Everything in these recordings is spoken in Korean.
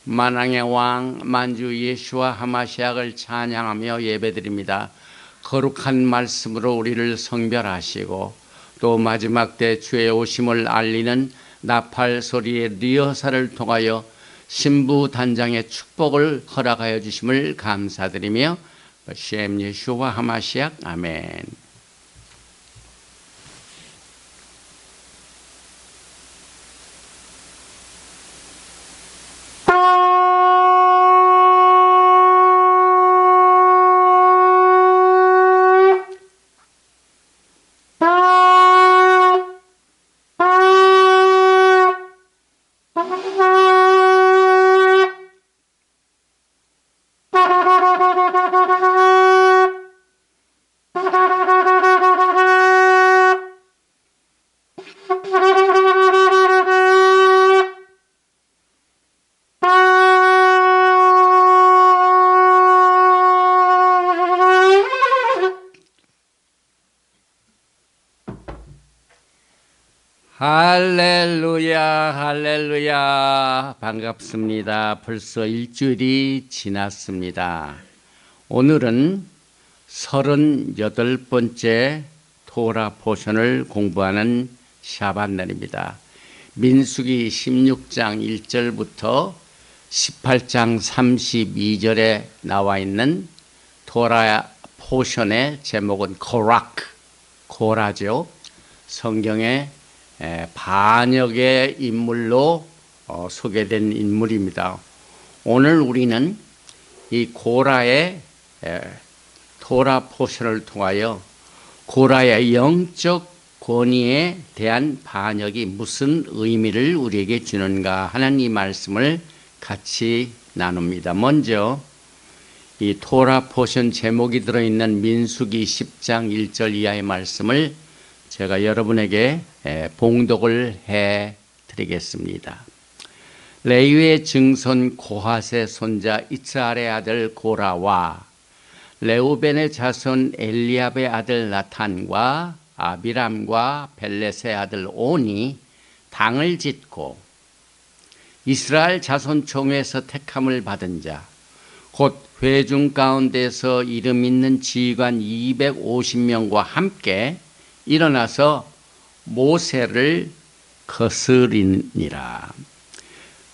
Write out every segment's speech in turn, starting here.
만왕의 왕 만주 예수와 하마시약을 찬양하며 예배드립니다. 거룩한 말씀으로 우리를 성별하시고 또 마지막 때 주의 오심을 알리는 나팔 소리의 리허설을 통하여 신부 단장의 축복을 허락하여 주심을 감사드리며 셴 예수와 하마시약 아멘. 할렐루야, 할렐루야. 반갑습니다. 벌써 일주일이 지났습니다. 오늘은 38번째 토라 포션을 공부하는 샤밧 날입니다. 민수기 16장 1절부터 18장 32절에 나와 있는 토라 포션의 제목은 고라죠. 성경에 반역의 인물로 소개된 인물입니다. 오늘 우리는 이 고라의 토라 포션을 통하여 고라의 영적 권위에 대한 반역이 무슨 의미를 우리에게 주는가 하는 이 말씀을 같이 나눕니다. 먼저 이 토라 포션 제목이 들어있는 민수기 10장 1절 이하의 말씀을 제가 여러분에게 봉독을 해 드리겠습니다. 레위의 증손 고핫의 손자 이스라엘의 아들 고라와 레우벤의 자손 엘리압의 아들 나탄과 아비람과 벨렛의 아들 온이 당을 짓고 이스라엘 자손 총회에서 택함을 받은 자 곧 회중 가운데서 이름 있는 지휘관 250명과 함께 일어나서 모세를 거스리니라.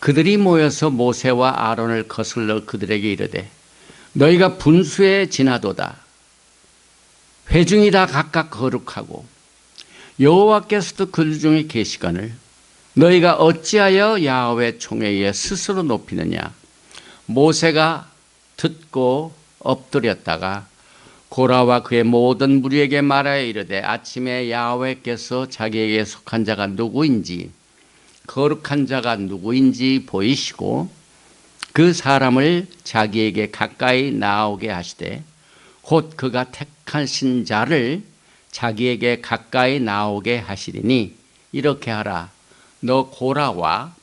그들이 모여서 모세와 아론을 거슬러 그들에게 이르되 너희가 분수에 지나도다. 회중이 다 각각 거룩하고 여호와께서도 그들 중에 계시거늘 너희가 어찌하여 야훼 총회에 스스로 높이느냐. 모세가 듣고 엎드렸다가 고라와 그의 모든 무리에게 말하여 이르되 아침에 야훼께서 자기에게 속한 자가 누구인지 거룩한 자가 누구인지 보이시고 그 사람을 자기에게 가까이 나오게 하시되 곧 그가 택하신 자를 자기에게 가까이 나오게 하시리니 이렇게 하라. 너 고라와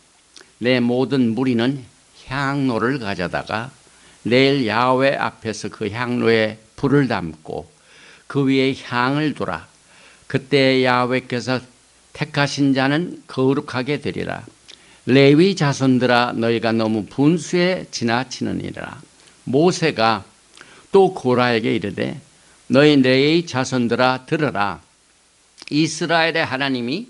내 모든 무리는 향로를 가져다가 내일 야훼 앞에서 그 향로에 불을 담고 그 위에 향을 두라. 그때 야훼께서 택하신 자는 거룩하게 되리라. 레위 자손들아 너희가 너무 분수에 지나치느니라. 모세가 또 고라에게 이르되 너희 레위 자손들아 들으라. 이스라엘의 하나님이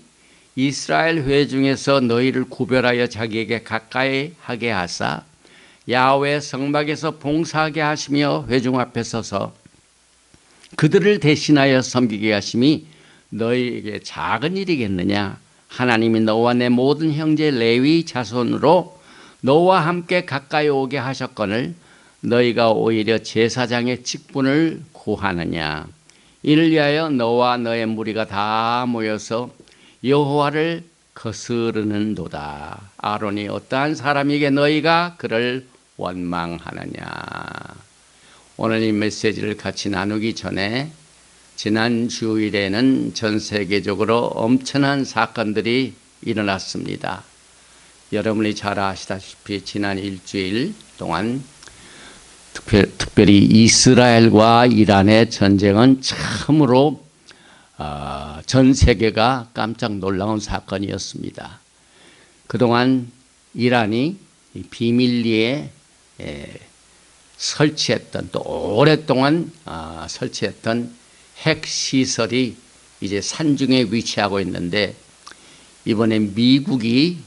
이스라엘 회중에서 너희를 구별하여 자기에게 가까이 하게 하사 야훼 성막에서 봉사하게 하시며 회중 앞에 서서 그들을 대신하여 섬기게 하심이 너희에게 작은 일이겠느냐. 하나님이 너와 내 모든 형제 레위 자손으로 너와 함께 가까이 오게 하셨거늘 너희가 오히려 제사장의 직분을 구하느냐. 이를 위하여 너와 너의 무리가 다 모여서 여호와를 거스르는도다. 아론이 어떠한 사람에게 너희가 그를 원망하느냐. 오늘 이 메시지를 같이 나누기 전에 지난 주일에는 전 세계적으로 엄청난 사건들이 일어났습니다. 여러분이 잘 아시다시피 지난 일주일 동안 특별히 이스라엘과 이란의 전쟁은 참으로 전 세계가 깜짝 놀라운 사건이었습니다. 그동안 이란이 이 비밀리에 설치했던, 또 오랫동안 설치했던 핵시설이 이제 산중에 위치하고 있는데, 이번에 미국이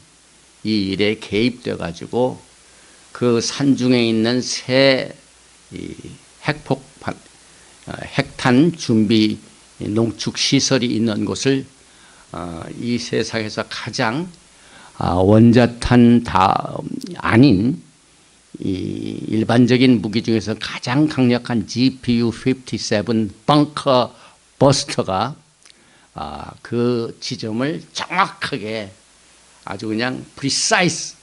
이 일에 개입돼 가지고 그 산중에 있는 새 핵폭탄, 핵탄 준비 농축 시설이 있는 곳을 이 세상에서 가장 원자탄 아닌 이 일반적인 무기 중에서 가장 강력한 GPU-57 벙커 버스터가 그 지점을 정확하게 아주 그냥 precise,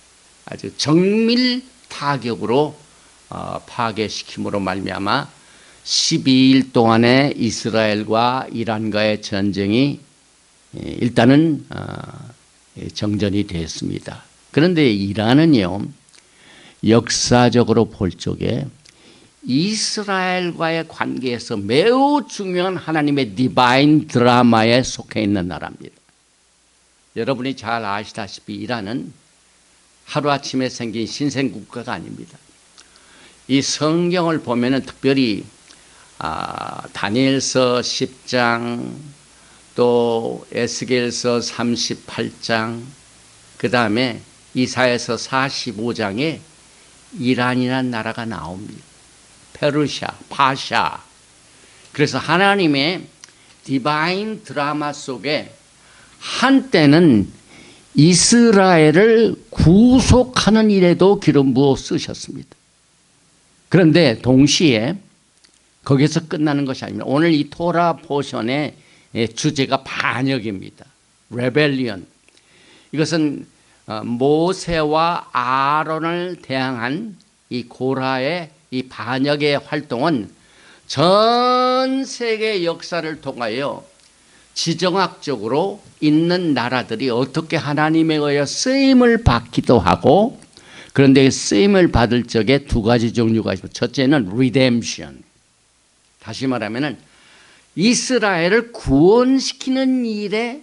아주 정밀 타격으로 파괴시킴으로 말미암아 12일 동안의 이스라엘과 이란과의 전쟁이 일단은 정전이 됐습니다. 그런데 이란은요, 역사적으로 볼 적에 이스라엘과의 관계에서 매우 중요한 하나님의 디바인 드라마에 속해 있는 나라입니다. 여러분이 잘 아시다시피 이란은 하루아침에 생긴 신생국가가 아닙니다. 이 성경을 보면은 특별히 다니엘서 10장, 또 에스겔서 38장, 그 다음에 이사야서 45장에 이란이라는 나라가 나옵니다. 페르시아, 파샤. 그래서 하나님의 디바인 드라마 속에 한때는 이스라엘을 구속하는 일에도 기름 부어 쓰셨습니다. 그런데 동시에 거기서 끝나는 것이 아닙니다. 오늘 이 토라 포션의 주제가 반역입니다. 레벨리언. 이것은 모세와 아론을 대항한 이 고라의 이 반역의 활동은 전 세계 역사를 통하여 지정학적으로 있는 나라들이 어떻게 하나님에 의해 쓰임을 받기도 하고, 그런데 쓰임을 받을 적에 두 가지 종류가 있습니다. 첫째는 redemption. 다시 말하면 이스라엘을 구원시키는 일에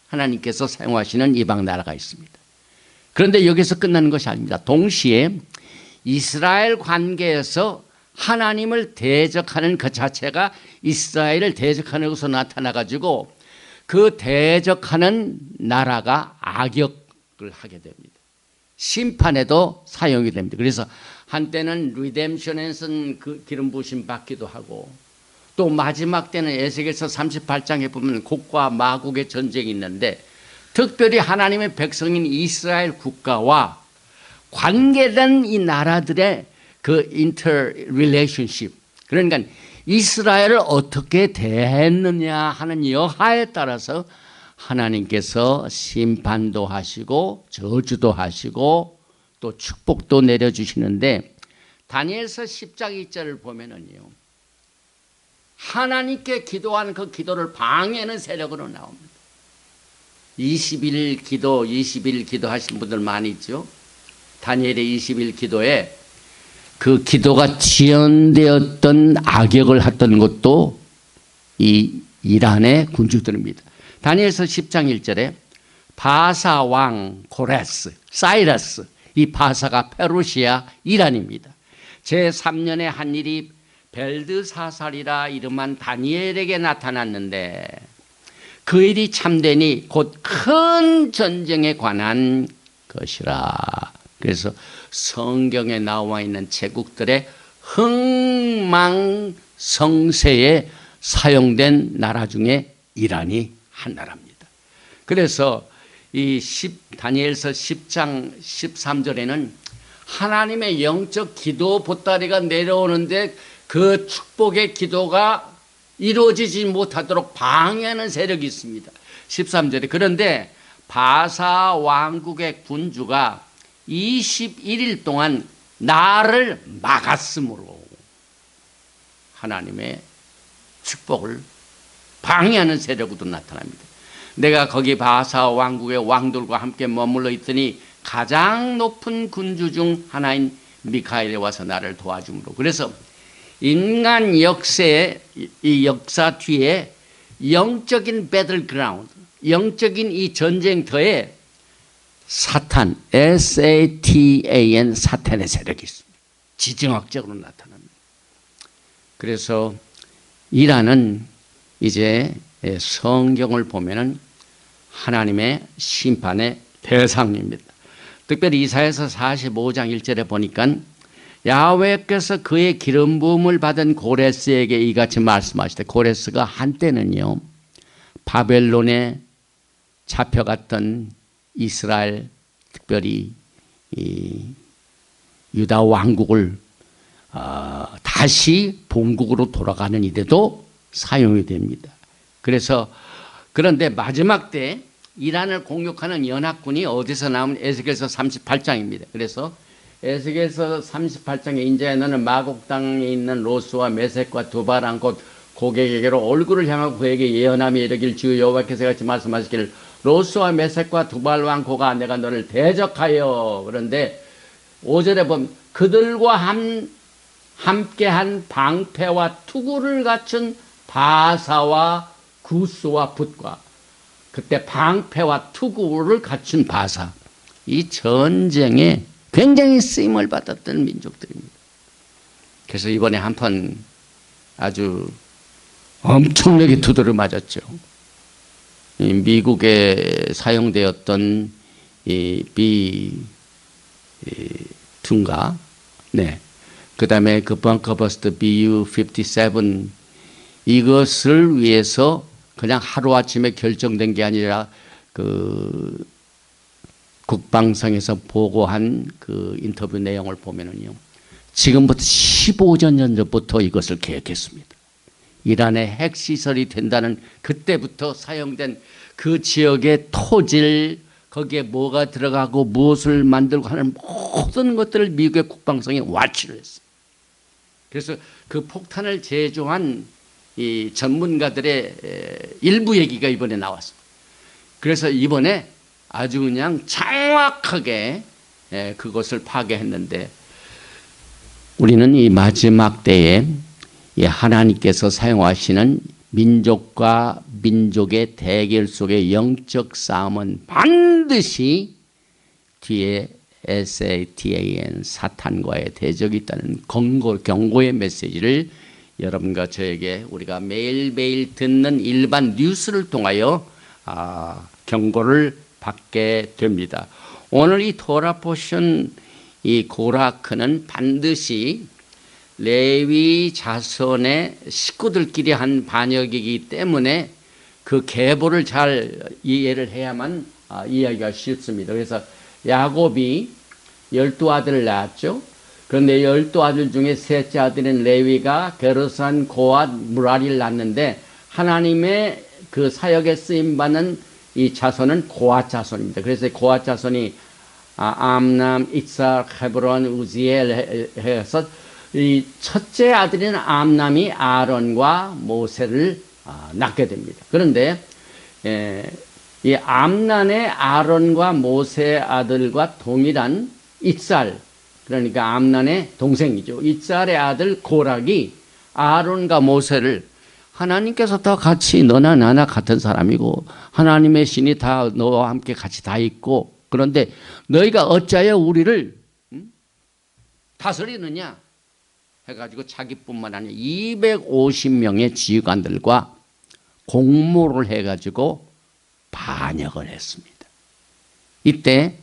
하나님께서 사용하시는 이방 나라가 있습니다. 그런데 여기서 끝나는 것이 아닙니다. 동시에 이스라엘 관계에서 하나님을 대적하는 그 자체가 이스라엘을 대적하는 것으로 나타나가지고 그 대적하는 나라가 악역을 하게 됩니다. 심판에도 사용이 됩니다. 그래서 한때는 리뎀션에서는 그 기름 부으심 받기도 하고, 또 마지막 때는 에스겔서 38장에 보면 곡과 마곡의 전쟁이 있는데, 특별히 하나님의 백성인 이스라엘 국가와 관계된 이 나라들의 그 인터 릴레이션십, 그러니까 이스라엘을 어떻게 대했느냐 하는 여하에 따라서 하나님께서 심판도 하시고 저주도 하시고 또 축복도 내려주시는데, 다니엘서 10장 2절을 보면은요, 하나님께 기도한 그 기도를 방해하는 세력으로 나옵니다. 20일 기도 하신 분들 많이 있죠. 다니엘의 20일 기도에 그 기도가 지연되었던 악역을 했던 것도 이 이란의 군주들입니다. 다니엘서 10장 1절에 바사 왕 고레스, 사이러스, 이 바사가 페르시아 이란입니다. 제3년에 한 일이 벨드사살이라 이름한 다니엘에게 나타났는데, 그 일이 참되니 곧 큰 전쟁에 관한 것이라. 그래서 성경에 나와 있는 제국들의 흥망성쇠에 사용된 나라 중에 이란이 한 나라입니다. 그래서 이 다니엘서 10장 13절에는 하나님의 영적 기도 보따리가 내려오는데 그 축복의 기도가 이루어지지 못하도록 방해하는 세력이 있습니다. 13절에 그런데 바사 왕국의 군주가 21일 동안 나를 막았으므로 하나님의 축복을 방해하는 세력으로 나타납니다. 내가 거기 바사 왕국의 왕들과 함께 머물러 있더니 가장 높은 군주 중 하나인 미카엘이 와서 나를 도와주므로. 그래서 인간 역사의 이 역사 뒤에 영적인 배틀그라운드, 영적인 이 전쟁터에 사탄, SATAN, 사탄의 세력이 있습니다. 지정학적으로 나타납니다. 그래서 이란은 이제 성경을 보면은 하나님의 심판의 대상입니다. 특별히 이사야서 45장 1절에 보니까 야훼께서 그의 기름 부음을 받은 고레스에게 이같이 말씀하시되, 고레스가 한때는요 바벨론에 잡혀갔던 이스라엘, 특별히 이 유다 왕국을 다시 본국으로 돌아가는 일에도 사용이 됩니다. 그래서 그런데 마지막 때 이란을 공격하는 연합군이 어디서 나오면 에스겔서 38장입니다. 그래서 에스겔서 38장에 이제 너는 마곡 땅에 있는 로스와 메섹과 두바란 곧 고객에게로 얼굴을 향하고 그에게 예언하며 이르길 주 여호와께서 같이 말씀하시기를 로스와 메섹과 두발 왕고가 내가 너를 대적하여. 그런데 5절에 보면 그들과 함께한 방패와 투구를 갖춘 바사와 구스와 붓과, 그때 방패와 투구를 갖춘 바사, 이 전쟁에 굉장히 쓰임을 받았던 민족들입니다. 그래서 이번에 한편 아주 엄청나게 두드려 맞았죠. 미국에 사용되었던 이 B2인가, 네. 그 다음에 그 벙커버스터 BU-57 이것을 위해서 그냥 하루아침에 결정된 게 아니라 그 국방성에서 보고한 그 인터뷰 내용을 보면은요, 지금부터 15년 전부터 이것을 계획했습니다. 이란의 핵시설이 된다는 그때부터 사용된 그 지역의 토질, 거기에 뭐가 들어가고 무엇을 만들고 하는 모든 것들을 미국의 국방성에 와치를 했어요. 그래서 그 폭탄을 제조한 이 전문가들의 일부 얘기가 이번에 나왔습니다. 그래서 이번에 아주 그냥 정확하게 그것을 파괴했는데, 우리는 이 마지막 때에 하나님께서 사용하시는 민족과 민족의 대결 속의 영적 싸움은 반드시 뒤에 SATAN, 사탄과의 대적이 있다는 경고의 메시지를 여러분과 저에게 우리가 매일매일 듣는 일반 뉴스를 통하여 경고를 받게 됩니다. 오늘 이 토라 포션, 이 고라크는 반드시 레위 자손의 식구들끼리 한 반역이기 때문에 그 계보를 잘 이해를 해야만 이해하기가 쉽습니다. 그래서 야곱이 12아들을 낳았죠. 그런데 12아들 중에 셋째 아들인 레위가 게르손, 고앗, 무라리를 낳았는데, 하나님의 그 사역에 쓰임받는 이 자손은 고앗 자손입니다. 그래서 고앗 자손이 암남, 이삭, 헤브론, 우지엘 해서 이 첫째 아들인 암남이 아론과 모세를 낳게 됩니다. 그런데 이 암난의 아론과 모세 아들과 동일한 잇살, 그러니까 암난의 동생이죠. 잇살의 아들 고락이 아론과 모세를, 하나님께서 다 같이 너나 나나 같은 사람이고 하나님의 신이 다 너와 함께 같이 다 있고, 그런데 너희가 어찌하여 우리를 다스리느냐 해가지고 자기뿐만 아니라 250명의 지휘관들과 공모를 해가지고 반역을 했습니다. 이때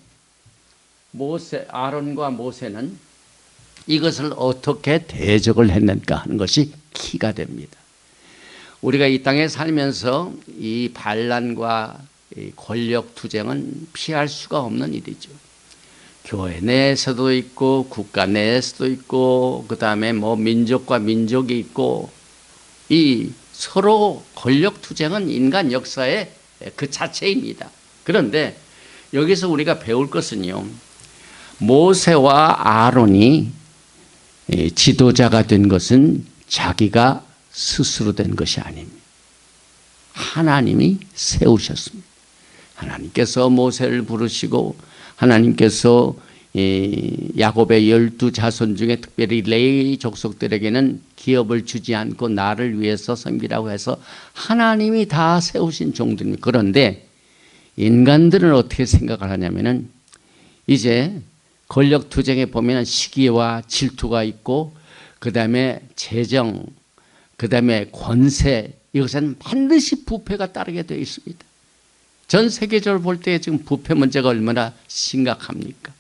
아론과 모세는 이것을 어떻게 대적을 했는가 하는 것이 키가 됩니다. 우리가 이 땅에 살면서 이 반란과 이 권력 투쟁은 피할 수가 없는 일이죠. 교회 내에서도 있고 국가 내에서도 있고 그 다음에 뭐 민족과 민족이 있고, 이 서로 권력 투쟁은 인간 역사의 그 자체입니다. 그런데 여기서 우리가 배울 것은요, 모세와 아론이 지도자가 된 것은 자기가 스스로 된 것이 아닙니다. 하나님이 세우셨습니다. 하나님께서 모세를 부르시고 하나님께서 야곱의 12자손 중에 특별히 레위 족속들에게는 기업을 주지 않고 나를 위해서 섬기라고 해서 하나님이 다 세우신 종들입니다. 그런데 인간들은 어떻게 생각을 하냐면은 이제 권력 투쟁에 보면 시기와 질투가 있고 그 다음에 재정, 그 다음에 권세, 이것은 반드시 부패가 따르게 되어 있습니다. 전 세계적으로 볼 때 지금 부패 문제가 얼마나 심각합니까?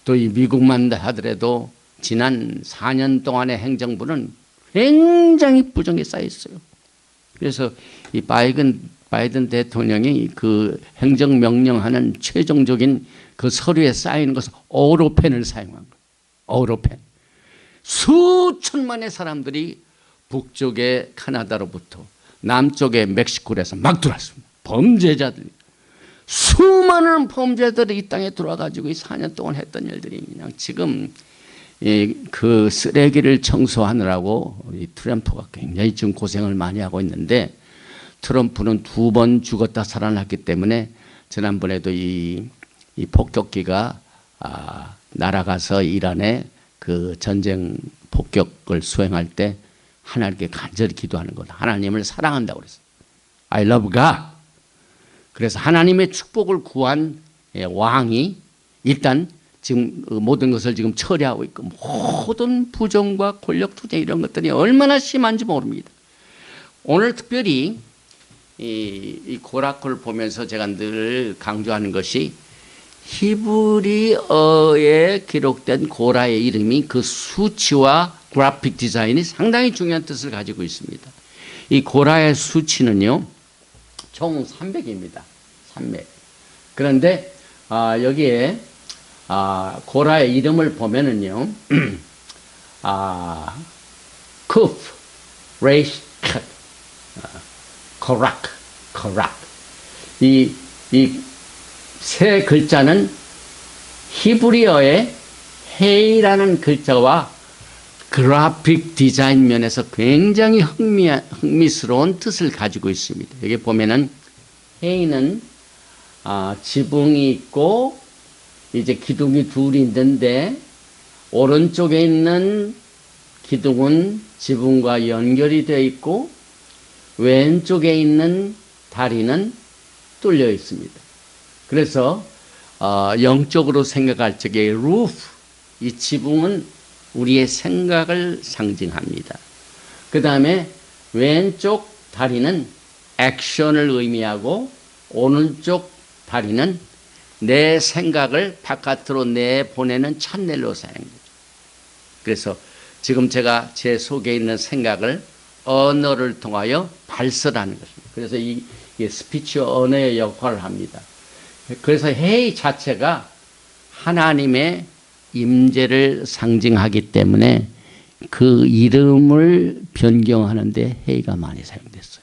또 이 미국만 하더라도 지난 4년 동안의 행정부는 굉장히 부정이 쌓여 있어요. 그래서 이 바이든 대통령이 그 행정명령하는 최종적인 그 서류에 쌓이는 것은 어로펜을 사용한 거예요. 어로펜. 수천만의 사람들이 북쪽의 캐나다로부터 남쪽의 멕시코에서 막 들어왔습니다. 범죄자들이. 수많은 범죄자들이 이 땅에 들어와가지고 이 4년 동안 했던 일들이 그냥 지금 그 쓰레기를 청소하느라고 이 트럼프가 굉장히 지금 고생을 많이 하고 있는데 트럼프는 2번 죽었다 살아났기 때문에 지난번에도 이 폭격기가 날아가서 이란에 그 전쟁 폭격을 수행할 때 하나님께 간절히 기도하는 거다. 하나님을 사랑한다고 그랬어요. I love God. 그래서 하나님의 축복을 구한 왕이 일단 지금 모든 것을 지금 처리하고 있고 모든 부정과 권력 투쟁 이런 것들이 얼마나 심한지 모릅니다. 오늘 특별히 이 고라크를 보면서 제가 늘 강조하는 것이 히브리어에 기록된 고라의 이름이 그 수치와 그래픽 디자인이 상당히 중요한 뜻을 가지고 있습니다. 이 고라의 수치는요, 총 300입니다. 300. 그런데 여기에 고라의 이름을 보면은요, 쿠프, 레이시, 코락. 이 세 글자는 히브리어의 헤이라는 글자와 그래픽 디자인 면에서 굉장히 흥미스러운 뜻을 가지고 있습니다. 여기 보면은 헤이는 지붕이 있고 이제 기둥이 둘이 있는데 오른쪽에 있는 기둥은 지붕과 연결이 되어 있고 왼쪽에 있는 다리는 뚫려 있습니다. 그래서 영적으로 생각할 적에 루프, 이 지붕은 우리의 생각을 상징합니다. 그 다음에 왼쪽 다리는 액션을 의미하고 오른쪽 다리는 내 생각을 바깥으로 내보내는 찬넬로 사용합니다. 그래서 지금 제가 제 속에 있는 생각을 언어를 통하여 발설하는 것입니다. 그래서 이게 스피치 언어의 역할을 합니다. 그래서 헤이 자체가 하나님의 임재를 상징하기 때문에 그 이름을 변경하는데 헤이가 많이 사용됐어요.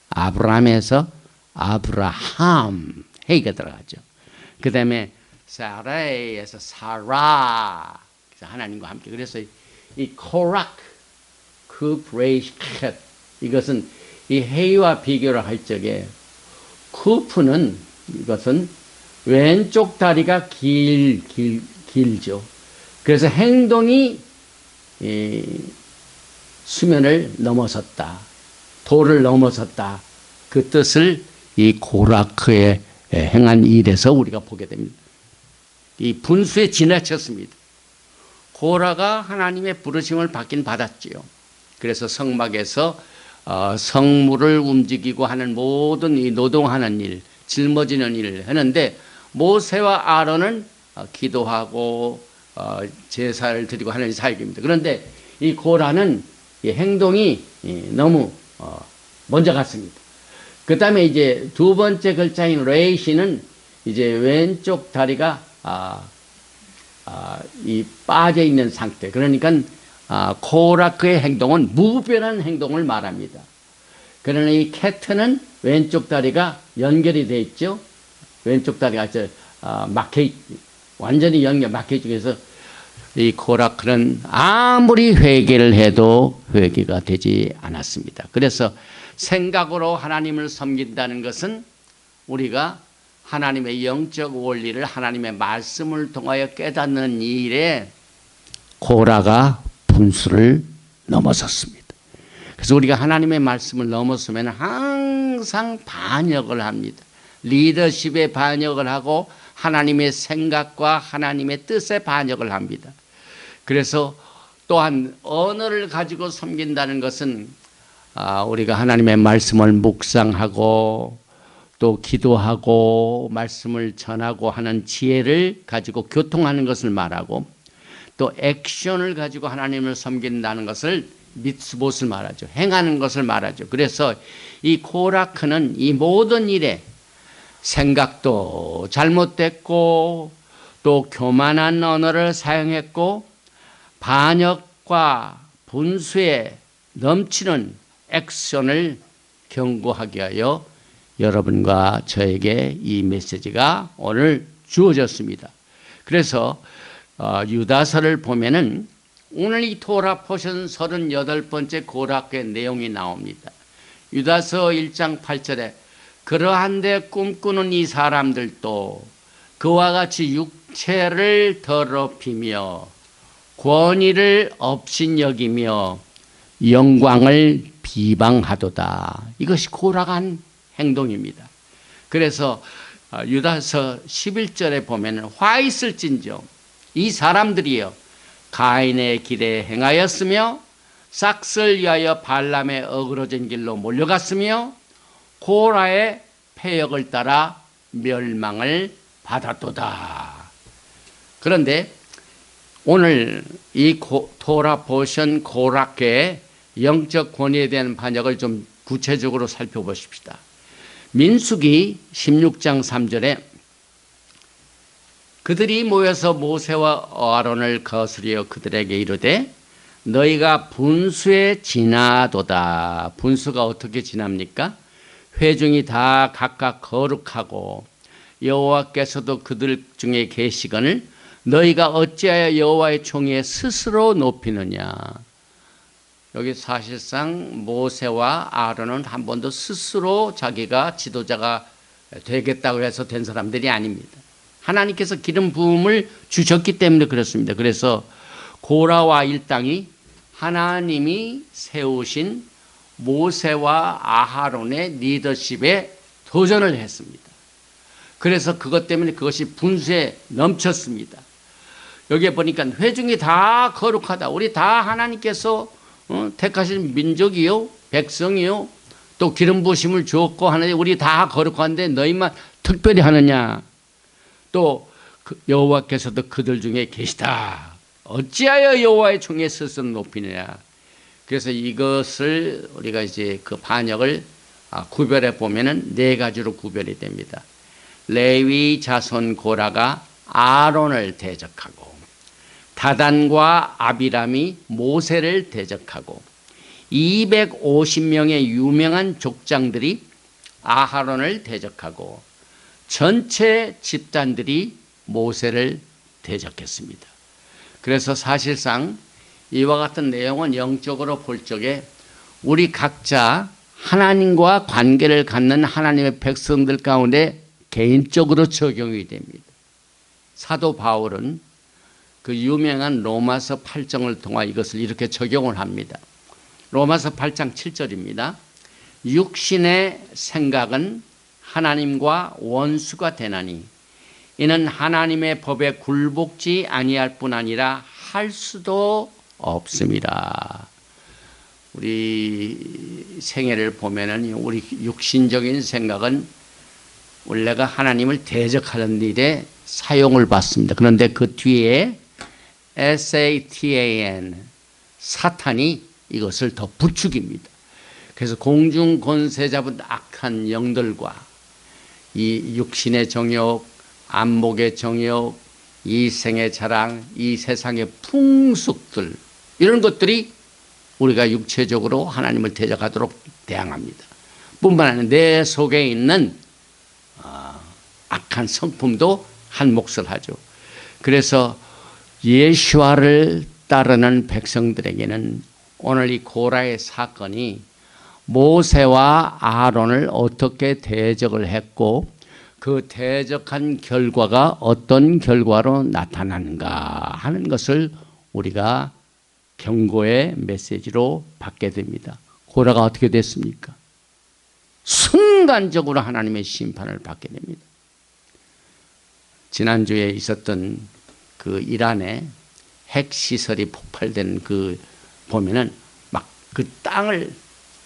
아브라함에서 아브라함 헤이가 들어가죠. 그 다음에 사라에서 사라 하나님과 함께. 그래서 이 코락 쿠프레이시켓 이것은 이 헤이와 비교를 할 적에 쿠프는 이것은 왼쪽 다리가 길죠. 그래서 행동이 수면을 넘어섰다. 도를 넘어섰다. 그 뜻을 이 고라크에 행한 일에서 우리가 보게 됩니다. 이 분수에 지나쳤습니다. 고라가 하나님의 부르심을 받긴 받았지요. 그래서 성막에서 성물을 움직이고 하는 모든 이 노동하는 일, 짊어지는 일을 하는데 모세와 아론은 기도하고 제사를 드리고 하는 사역입니다. 그런데 이 고라는 이 행동이 너무 먼저 갔습니다. 그 다음에 이제 두 번째 글자인 레이시는 이제 왼쪽 다리가 이 빠져 있는 상태. 그러니까 코라크의 행동은 무변한 행동을 말합니다. 그러나 이 캐트는 왼쪽 다리가 연결이 되어 있죠. 왼쪽 다리가 완전히 막혀있죠. 그래서 이 코라크는 아무리 회개를 해도 회개가 되지 않았습니다. 그래서 생각으로 하나님을 섬긴다는 것은 우리가 하나님의 영적 원리를 하나님의 말씀을 통하여 깨닫는 일에 고라가 분수를 넘어섰습니다. 그래서 우리가 하나님의 말씀을 넘어서면 항상 반역을 합니다. 리더십에 반역을 하고 하나님의 생각과 하나님의 뜻에 반역을 합니다. 그래서 또한 언어를 가지고 섬긴다는 것은 우리가 하나님의 말씀을 묵상하고 또 기도하고 말씀을 전하고 하는 지혜를 가지고 교통하는 것을 말하고 또 액션을 가지고 하나님을 섬긴다는 것을 미츠봇을 말하죠. 행하는 것을 말하죠. 그래서 이 고라크는 이 모든 일에 생각도 잘못됐고 또 교만한 언어를 사용했고 반역과 분수에 넘치는 액션을 경고하기 위하여 여러분과 저에게 이 메시지가 오늘 주어졌습니다. 그래서 유다서를 보면은 오늘 이 토라 포션 38번째 고라크의 내용이 나옵니다. 유다서 1장 8절에 그러한데 꿈꾸는 이 사람들도 그와 같이 육체를 더럽히며 권위를 업신여기며 영광을 비방하도다. 이것이 고락한 행동입니다. 그래서 유다서 11절에 보면 화 있을진저 이 사람들이여 가인의 길에 행하였으며 싹을 위하여 발람의 어그러진 길로 몰려갔으며 고라의 패역을 따라 멸망을 받았도다. 그런데 오늘 이 토라 포션 고라크의 영적 권위에 대한 반역을 좀 구체적으로 살펴보십시다. 민수기 16장 3절에 그들이 모여서 모세와 아론을 거스려 그들에게 이르되 너희가 분수에 지나도다. 분수가 어떻게 지납니까? 회중이 다 각각 거룩하고 여호와께서도 그들 중에 계시거늘 너희가 어찌하여 여호와의 총에 스스로 높이느냐. 여기 사실상 모세와 아론은 한 번도 스스로 자기가 지도자가 되겠다고 해서 된 사람들이 아닙니다. 하나님께서 기름 부음을 주셨기 때문에 그렇습니다. 그래서 고라와 일당이 하나님이 세우신 모세와 아하론의 리더십에 도전을 했습니다. 그래서 그것 때문에 그것이 분수에 넘쳤습니다. 여기에 보니까 회중이 다 거룩하다. 우리 다 하나님께서 택하신 민족이요 백성이요 또 기름 부으심을 주었고 하는데 우리 다 거룩한데 너희만 특별히 하느냐. 또 여호와께서도 그들 중에 계시다. 어찌하여 여호와의 총에 스스로 높이느냐. 그래서 이것을 우리가 이제 그 반역을 구별해 보면은 네 가지로 구별이 됩니다. 레위 자손 고라가 아론을 대적하고 다단과 아비람이 모세를 대적하고 250명의 유명한 족장들이 아하론을 대적하고 전체 집단들이 모세를 대적했습니다. 그래서 사실상 이와 같은 내용은 영적으로 볼 적에 우리 각자 하나님과 관계를 갖는 하나님의 백성들 가운데 개인적으로 적용이 됩니다. 사도 바울은 그 유명한 로마서 8장을 통해 이것을 이렇게 적용을 합니다. 로마서 8장 7절입니다. 육신의 생각은 하나님과 원수가 되나니 이는 하나님의 법에 굴복지 아니할 뿐 아니라 할 수도 없습니다. 우리 생애를 보면은 우리 육신적인 생각은 원래가 하나님을 대적하는 일에 사용을 받습니다. 그런데 그 뒤에 SATAN 사탄이 이것을 더 부추깁니다. 그래서 공중 권세 잡은 악한 영들과 이 육신의 정욕, 안목의 정욕, 이생의 자랑, 이 세상의 풍속들 이런 것들이 우리가 육체적으로 하나님을 대적하도록 대항합니다. 뿐만 아니라 내 속에 있는 악한 성품도 한 몫을 하죠. 그래서 예수와를 따르는 백성들에게는 오늘 이 고라의 사건이 모세와 아론을 어떻게 대적을 했고 그 대적한 결과가 어떤 결과로 나타나는가 하는 것을 우리가 경고의 메시지로 받게 됩니다. 고라가 어떻게 됐습니까? 순간적으로 하나님의 심판을 받게 됩니다. 지난주에 있었던 그 이란의 핵시설이 폭발된 그 보면은 막 그 땅을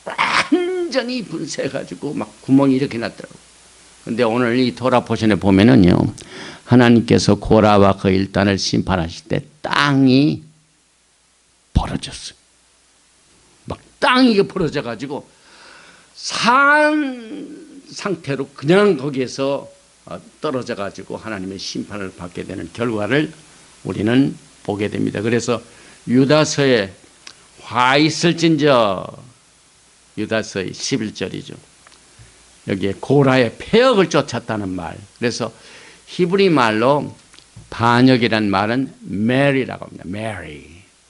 완전히 분쇄해가지고 막 구멍이 이렇게 났더라고요. 근데 오늘 이 토라 포션에 보면은요, 하나님께서 고라와 그 일단을 심판하실 때 땅이 벌어졌어요. 막 땅이 이게 벌어져가지고 산 상태로 그냥 거기에서 떨어져가지고 하나님의 심판을 받게 되는 결과를 우리는 보게 됩니다. 그래서 유다서에 화 있을진저, 유다서의 11절이죠. 여기에 고라의 폐역을 쫓았다는 말. 그래서 히브리 말로 반역이란 말은 메리라고 합니다. 메리.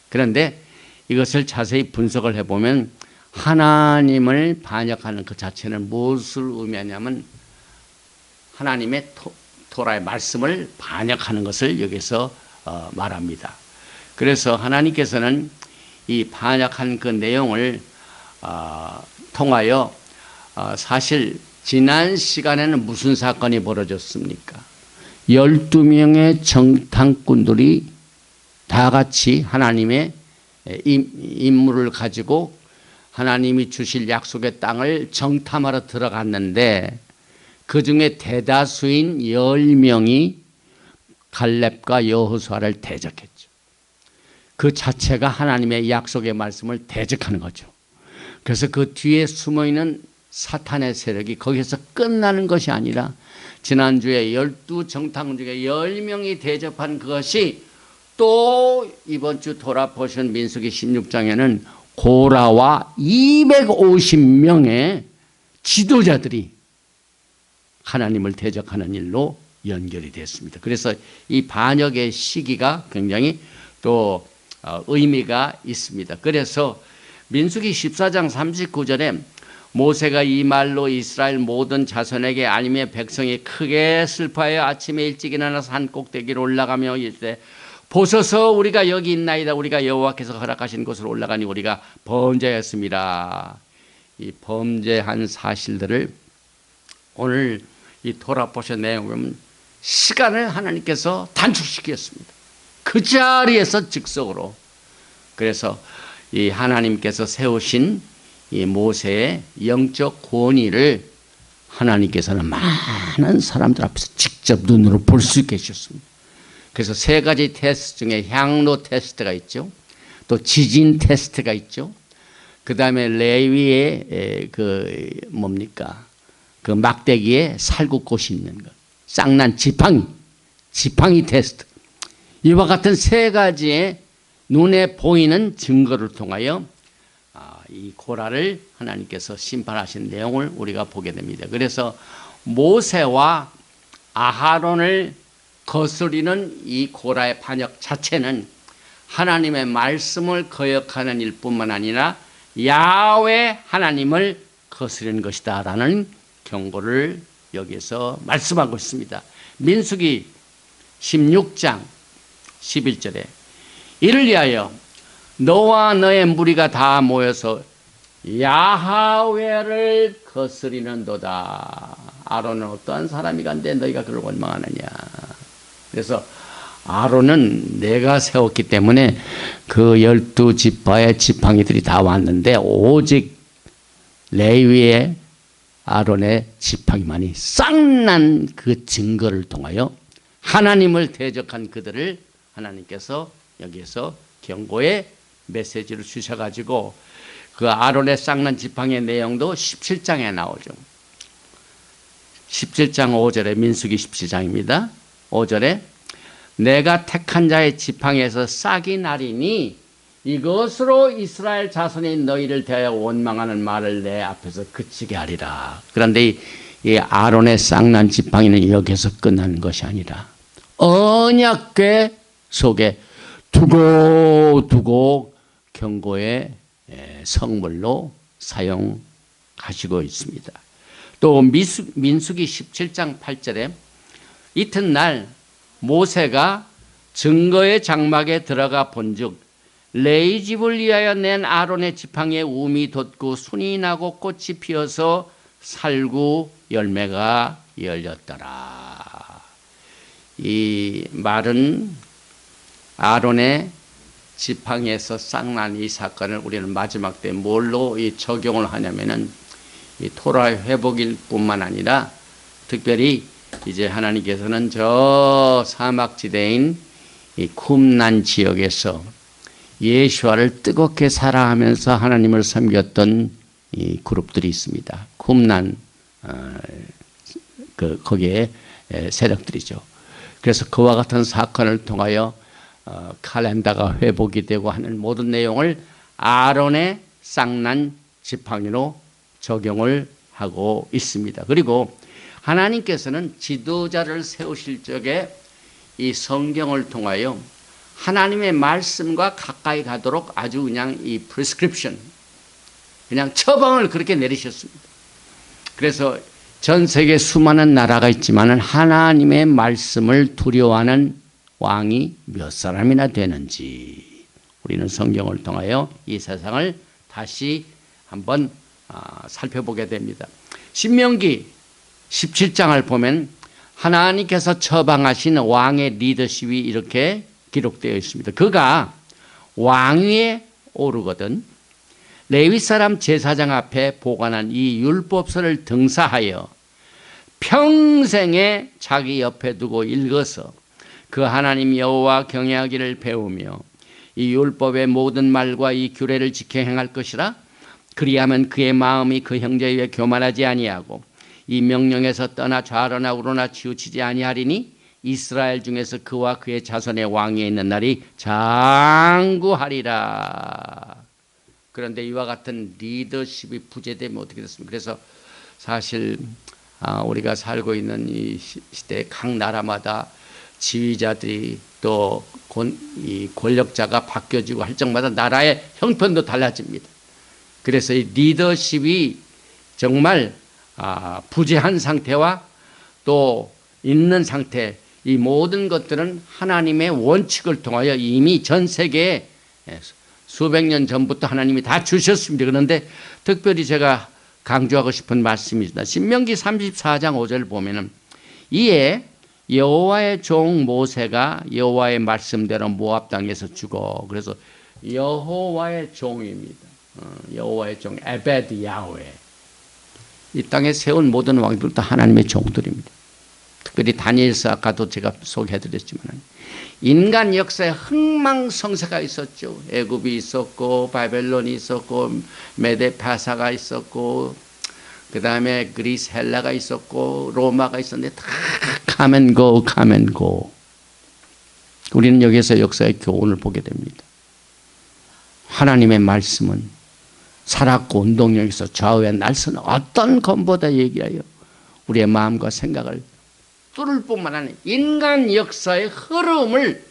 그런데 이것을 자세히 분석을 해보면 하나님을 반역하는 그 자체는 무엇을 의미하냐면 하나님의 토라의 말씀을 반역하는 것을 여기서 말합니다. 그래서 하나님께서는 이 반역한 그 내용을 통하여 사실 지난 시간에는 무슨 사건이 벌어졌습니까? 12명의 정탐꾼들이 다 같이 하나님의 임무를 가지고 하나님이 주실 약속의 땅을 정탐하러 들어갔는데 그 중에 대다수인 10명이 갈렙과 여호수아를 대적했죠. 그 자체가 하나님의 약속의 말씀을 대적하는 거죠. 그래서 그 뒤에 숨어있는 사탄의 세력이 거기서 끝나는 것이 아니라 지난주에 12정탐꾼 중에 10명이 대접한 그것이 또 이번 주 돌아보신 민수기 16장에는 고라와 250명의 지도자들이 하나님을 대적하는 일로 연결이 됐습니다. 그래서 이 반역의 시기가 굉장히 또 의미가 있습니다. 그래서 민수기 14장 39절에 모세가 이 말로 이스라엘 모든 자손에게 알리며 백성이 크게 슬퍼하여 아침에 일찍 일어나서 산 꼭대기로 올라가며 이르되 보소서 우리가 여기 있나이다. 우리가 여호와께서 허락하신 곳으로 올라가니 우리가 범죄했습니다. 이 범죄한 사실들을 오늘 이 돌아보신 내용을 보면 시간을 하나님께서 단축시켰습니다. 그 자리에서 즉석으로. 그래서 이 하나님께서 세우신 이 모세의 영적 권위를 하나님께서는 많은 사람들 앞에서 직접 눈으로 볼 수 있게 해주셨습니다. 그래서 세 가지 테스트 중에 향로 테스트가 있죠. 또 지진 테스트가 있죠. 그 다음에 레위의 그 뭡니까? 그 막대기에 살구꽃이 있는 것. 쌍난 지팡이 테스트. 이와 같은 세 가지의 눈에 보이는 증거를 통하여 이 고라를 하나님께서 심판하신 내용을 우리가 보게 됩니다. 그래서 모세와 아하론을 거스리는 이 고라의 반역 자체는 하나님의 말씀을 거역하는 일뿐만 아니라 야훼 하나님을 거스르는 것이다 라는 경고를 여기서 말씀하고 있습니다. 민수기 16장 11절에 이를 위하여 너와 너의 무리가 다 모여서 야훼를 거스리는도다. 아론은 어떠한 사람이간데 너희가 그를 원망하느냐. 그래서 아론은 내가 세웠기 때문에 그 12지파의 지팡이들이 다 왔는데 오직 레위의 아론의 지팡이만이 쌍난 그 증거를 통하여 하나님을 대적한 그들을 하나님께서 여기에서 경고의 메시지를 주셔가지고 그 아론의 쌍난 지팡이의 내용도 17장에 나오죠. 17장 5절에 민수기 17장입니다. 5절에 내가 택한 자의 지팡이에서 싹이 나리니 이것으로 이스라엘 자손이 너희를 대하여 원망하는 말을 내 앞에서 그치게 하리라. 그런데 이 아론의 쌍난 지팡이는 여기서 끝나는 것이 아니라 언약궤 속에 두고 경고의 성물로 사용하시고 있습니다. 또 민수기 17장 8절에 이튿날 모세가 증거의 장막에 들어가 본즉 레위 집을 위하여 낸 아론의 지팡이에 움이 돋고 순이 나고 꽃이 피어서 살구 열매가 열렸더라. 이 말은 아론의 지팡이에서 쌍난 이 사건을 우리는 마지막 때 뭘로 이 적용을 하냐면은 이 토라의 회복일 뿐만 아니라 특별히 이제 하나님께서는 저 사막지대인 이 쿰난 지역에서 예수와를 뜨겁게 사랑하면서 하나님을 섬겼던 이 그룹들이 있습니다. 쿰난 거기에 세력들이죠. 그래서 그와 같은 사건을 통하여 칼렌다가 회복이 되고 하는 모든 내용을 아론의 쌍난 지팡이로 적용을 하고 있습니다. 그리고 하나님께서는 지도자를 세우실 적에 이 성경을 통하여 하나님의 말씀과 가까이 가도록 아주 그냥 이 프리스크립션, 그냥 처방을 그렇게 내리셨습니다. 그래서 전 세계 수많은 나라가 있지만은 하나님의 말씀을 두려워하는 왕이 몇 사람이나 되는지 우리는 성경을 통하여 이 세상을 다시 한번 살펴보게 됩니다. 신명기 17장을 보면 하나님께서 처방하신 왕의 리더십이 이렇게 기록되어 있습니다. 그가 왕위에 오르거든 레위 사람 제사장 앞에 보관한 이 율법서를 등사하여 평생에 자기 옆에 두고 읽어서 그 하나님 여호와 경외하기를 배우며 이 율법의 모든 말과 이 규례를 지켜 행할 것이라. 그리하면 그의 마음이 그 형제 위에 교만하지 아니하고 이 명령에서 떠나 좌로나 우로나 치우치지 아니하리니 이스라엘 중에서 그와 그의 자손의 왕위에 있는 날이 장구하리라. 그런데 이와 같은 리더십이 부재되면 어떻게 됐습니까? 그래서 사실 우리가 살고 있는 이 시대에 각 나라마다 지휘자들이 또 이 권력자가 바뀌어지고 할 적마다 나라의 형편도 달라집니다. 그래서 이 리더십이 정말 부재한 상태와 또 있는 상태, 이 모든 것들은 하나님의 원칙을 통하여 이미 전 세계에 수백 년 전부터 하나님이 다 주셨습니다. 그런데 특별히 제가 강조하고 싶은 말씀입니다. 신명기 34장 5절 보면은 이에 여호와의 종 모세가 여호와의 말씀대로 모압 땅에서 죽어. 그래서 여호와의 종입니다. 여호와의 종 에베드 야훼. 이 땅에 세운 모든 왕들도 하나님의 종들입니다. 특별히 다니엘서 아까도 제가 소개해드렸지만 인간 역사에 흥망성쇠가 있었죠. 애굽이 있었고 바벨론이 있었고 메데파사가 있었고 그 다음에 그리스 헬라가 있었고 로마가 있었는데 다 가면고 가면고. 우리는 여기서 역사의 교훈을 보게 됩니다. 하나님의 말씀은 살았고 운동력에서 좌우의 날선 어떤 검보다 얘기하여 우리의 마음과 생각을 뚫을 뿐만 아니라 인간 역사의 흐름을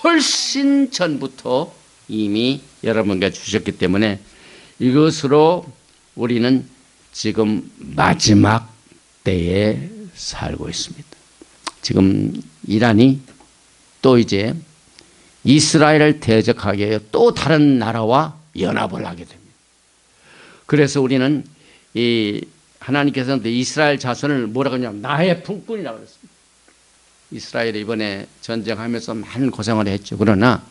훨씬 전부터 이미 여러분께 주셨기 때문에 이것으로 우리는 지금 마지막 때에 살고 있습니다. 지금 이란이 또 이제 이스라엘을 대적하게 해서 또 다른 나라와 연합을 하게 됩니다. 그래서 우리는 이 하나님께서는 이스라엘 자손을 뭐라고 하냐면 나의 품꾼이라고 그랬습니다. 이스라엘이 이번에 전쟁하면서 많은 고생을 했죠. 그러나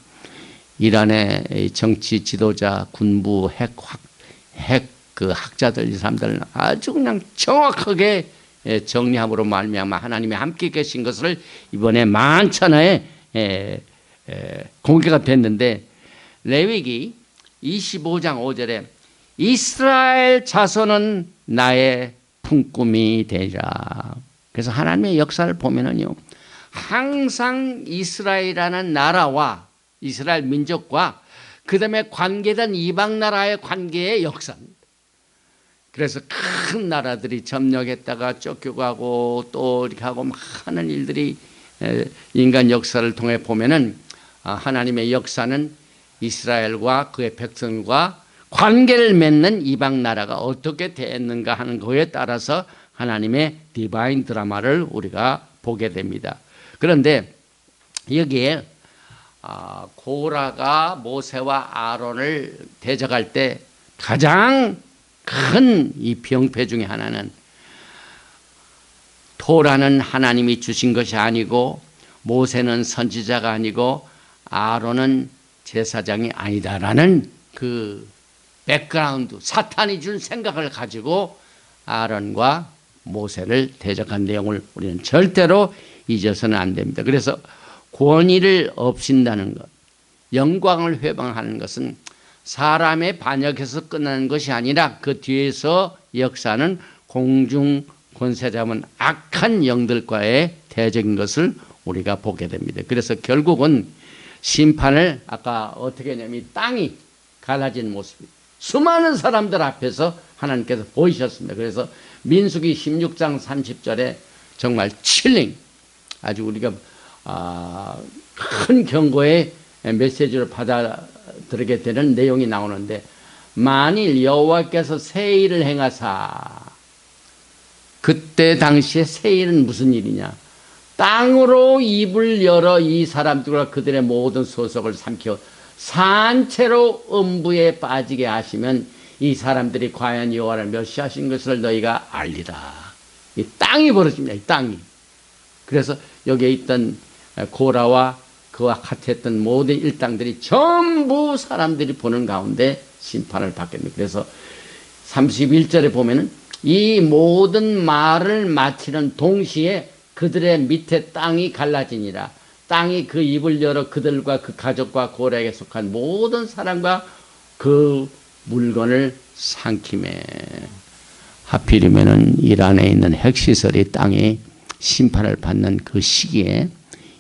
이란의 정치 지도자, 군부, 핵 학자들, 이 사람들은 아주 그냥 정확하게 정리함으로 말미암아 하나님이 함께 계신 것을 이번에 만천하에 공개가 됐는데 레위기 25장 5절에 이스라엘 자손은 나의 품꾼이 되리라. 그래서 하나님의 역사를 보면은요, 항상 이스라엘이라는 나라와 이스라엘 민족과 그 다음에 관계된 이방 나라의 관계의 역사입니다. 그래서 큰 나라들이 점령했다가 쫓겨가고 또 이렇게 하고 많은 일들이 인간 역사를 통해 보면은 하나님의 역사는 이스라엘과 그의 백성과 관계를 맺는 이방 나라가 어떻게 됐는가 하는 거에 따라서 하나님의 디바인 드라마를 우리가 보게 됩니다. 그런데 여기에 고라가 모세와 아론을 대적할 때 가장 큰 이 병폐 중에 하나는 토라는 하나님이 주신 것이 아니고 모세는 선지자가 아니고 아론은 제사장이 아니다라는 그 백그라운드, 사탄이 준 생각을 가지고 아론과 모세를 대적한 내용을 우리는 절대로 잊어서는 안 됩니다. 그래서 권위를 없앤다는 것, 영광을 회방하는 것은 사람의 반역에서 끝나는 것이 아니라 그 뒤에서 역사는 공중 권세 잡은 악한 영들과의 대적인 것을 우리가 보게 됩니다. 그래서 결국은 심판을 아까 어떻게 했냐면 땅이 갈라진 모습이 수많은 사람들 앞에서 하나님께서 보이셨습니다. 그래서 민수기 16장 30절에 정말 칠링, 아주 우리가 큰 경고의 메시지를 받아들이게 되는 내용이 나오는데, 만일 여호와께서 새 일을 행하사, 그때 당시에 새 일은 무슨 일이냐, 땅으로 입을 열어 이 사람들과 그들의 모든 소속을 삼켜 산채로 음부에 빠지게 하시면 이 사람들이 과연 여호와를 멸시하신 것을 너희가 알리라. 이 땅이 벌어집니다. 이 땅이. 그래서 여기에 있던 고라와 그와 같았던 모든 일당들이 전부 사람들이 보는 가운데 심판을 받게 됩니다. 그래서 31절에 보면은 이 모든 말을 마치는 동시에 그들의 밑에 땅이 갈라지니라. 땅이 그 입을 열어 그들과 그 가족과 고라에게 속한 모든 사람과 그 물건을 삼키매. 하필이면은 이란에 있는 핵시설이 땅에 심판을 받는 그 시기에,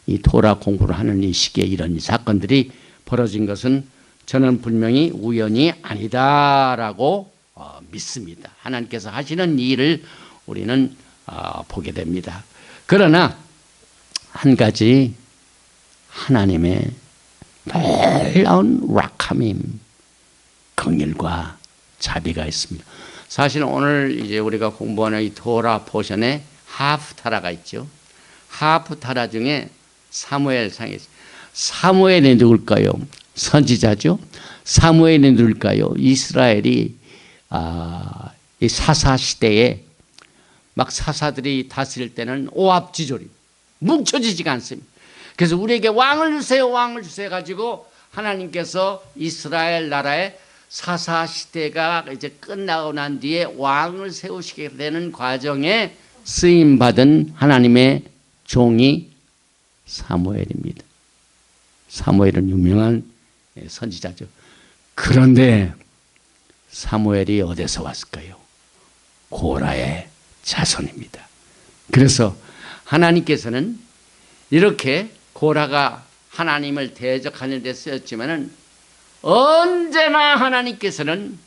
이 토라 공부를 하는 이 시기에 이런 사건들이 벌어진 것은 저는 분명히 우연이 아니다라고 믿습니다. 하나님께서 하시는 일을 우리는 보게 됩니다. 그러나 한 가지 하나님의 놀라운 락함임, 긍휼과 자비가 있습니다. 사실 오늘 이제 우리가 공부하는 이 토라 포션에 하프타라가 있죠. 하프타라 중에 사무엘상에, 사무엘이 누굴까요? 선지자죠. 사무엘이 누굴까요? 이스라엘이 이 사사 시대에 막 사사들이 다스릴 때는 오합지졸이 뭉쳐지지가 않습니다. 그래서 우리에게 왕을 주세요, 왕을 주세요 가지고 하나님께서 이스라엘 나라의 사사 시대가 이제 끝나고 난 뒤에 왕을 세우시게 되는 과정에 쓰임 받은 하나님의 종이 사무엘입니다. 사무엘은 유명한 선지자죠. 그런데 사무엘이 어디서 왔을까요? 고라의 자손입니다. 그래서 하나님께서는 이렇게 고라가 하나님을 대적하는 데 쓰였지만은 언제나 하나님께서는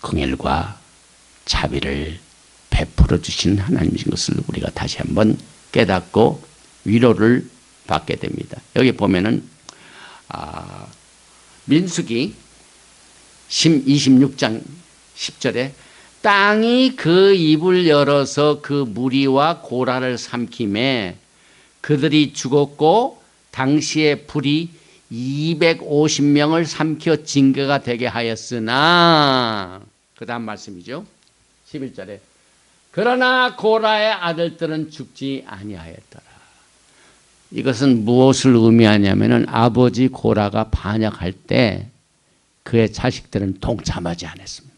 긍휼과 자비를 베풀어 주시는 하나님이신 것을 우리가 다시 한번 깨닫고 위로를 받게 됩니다. 여기 보면은 민수기 26장 10절에 땅이 그 입을 열어서 그 무리와 고라를 삼키매 그들이 죽었고 당시에 불이 250명을 삼켜 징계가 되게 하였으나, 그 다음 말씀이죠. 11절에 그러나 고라의 아들들은 죽지 아니하였더라. 이것은 무엇을 의미하냐면은 아버지 고라가 반역할 때 그의 자식들은 동참하지 않았습니다.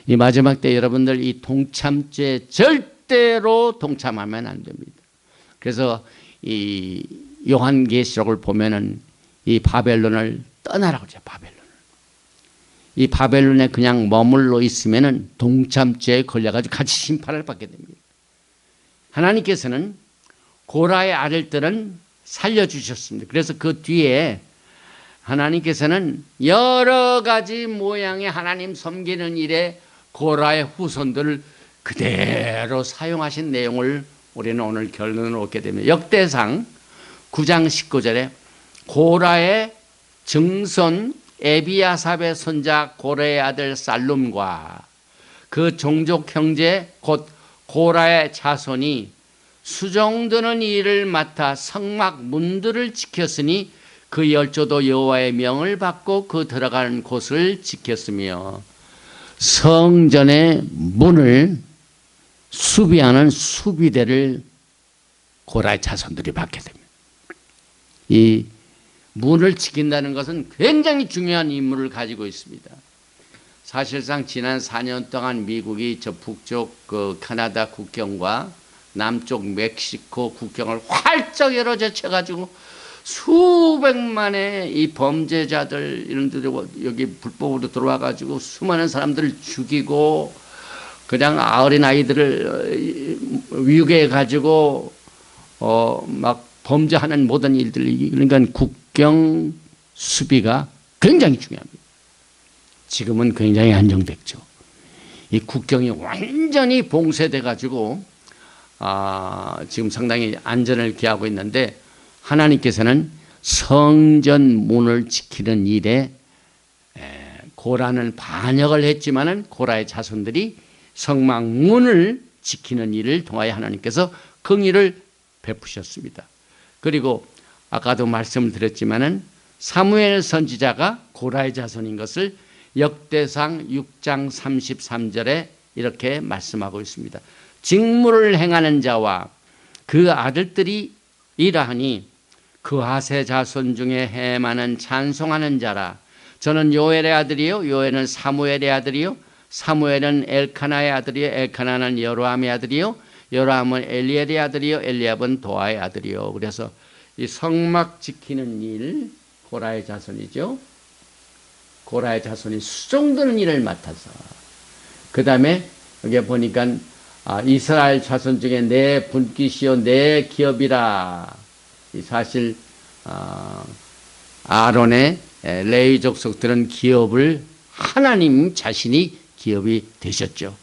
이 마지막 때 여러분들 이 동참죄 절대로 동참하면 안 됩니다. 그래서 이 요한계시록을 보면은 이 바벨론을 떠나라고 하죠. 바벨론을. 이 바벨론에 그냥 머물러 있으면은 동참죄에 걸려가지고 같이 심판을 받게 됩니다. 하나님께서는 고라의 아들들은 살려주셨습니다. 그래서 그 뒤에 하나님께서는 여러 가지 모양의 하나님 섬기는 일에 고라의 후손들을 그대로 사용하신 내용을 우리는 오늘 결론을 얻게 됩니다. 역대상 9장 19절에 고라의 증손 에비아삽의 손자 고레의 아들 살룸과 그 종족 형제 곧 고라의 자손이 수종드는 일을 맡아 성막 문들을 지켰으니 그 열조도 여호와의 명을 받고 그 들어가는 곳을 지켰으며 성전의 문을 수비하는 수비대를 고라의 자손들이 받게 됩니다. 이 문을 지킨다는 것은 굉장히 중요한 임무를 가지고 있습니다. 사실상 지난 4년 동안 미국이 저 북쪽 그 캐나다 국경과 남쪽 멕시코 국경을 활짝 열어 제쳐가지고 수백만의 이 범죄자들 이런 들 여기 불법으로 들어와가지고 수많은 사람들을 죽이고 그냥 어린 아이들을 위육해 가지고 막 범죄하는 모든 일들, 그러니까 국경 수비가 굉장히 중요합니다. 지금은 굉장히 안정됐죠. 이 국경이 완전히 봉쇄돼 가지고 지금 상당히 안전을 기하고 있는데, 하나님께서는 성전 문을 지키는 일에 고라는 반역을 했지만은 고라의 자손들이 성막문을 지키는 일을 통하여 하나님께서 긍휼을 베푸셨습니다. 그리고 아까도 말씀을 드렸지만은 사무엘 선지자가 고라의 자손인 것을 역대상 6장 33절에 이렇게 말씀하고 있습니다. 직무를 행하는 자와 그 아들들이 이러하니 그하세 자손 중에 헤마는 찬송하는 자라. 저는 요엘의 아들이요, 요엘은 사무엘의 아들이요, 사무엘은 엘카나의 아들이요, 엘카나는 여로함의 아들이요, 여로함은 엘리엘의 아들이요, 엘리압은 도아의 아들이요. 그래서 이 성막 지키는 일, 고라의 자손이죠. 고라의 자손이 수종드는 일을 맡아서, 그 다음에 여기 보니까 이스라엘 자손 중에 내 분깃이요 내 기업이라. 사실 아론의 레위 족속들은 기업을 하나님 자신이 기업이 되셨죠.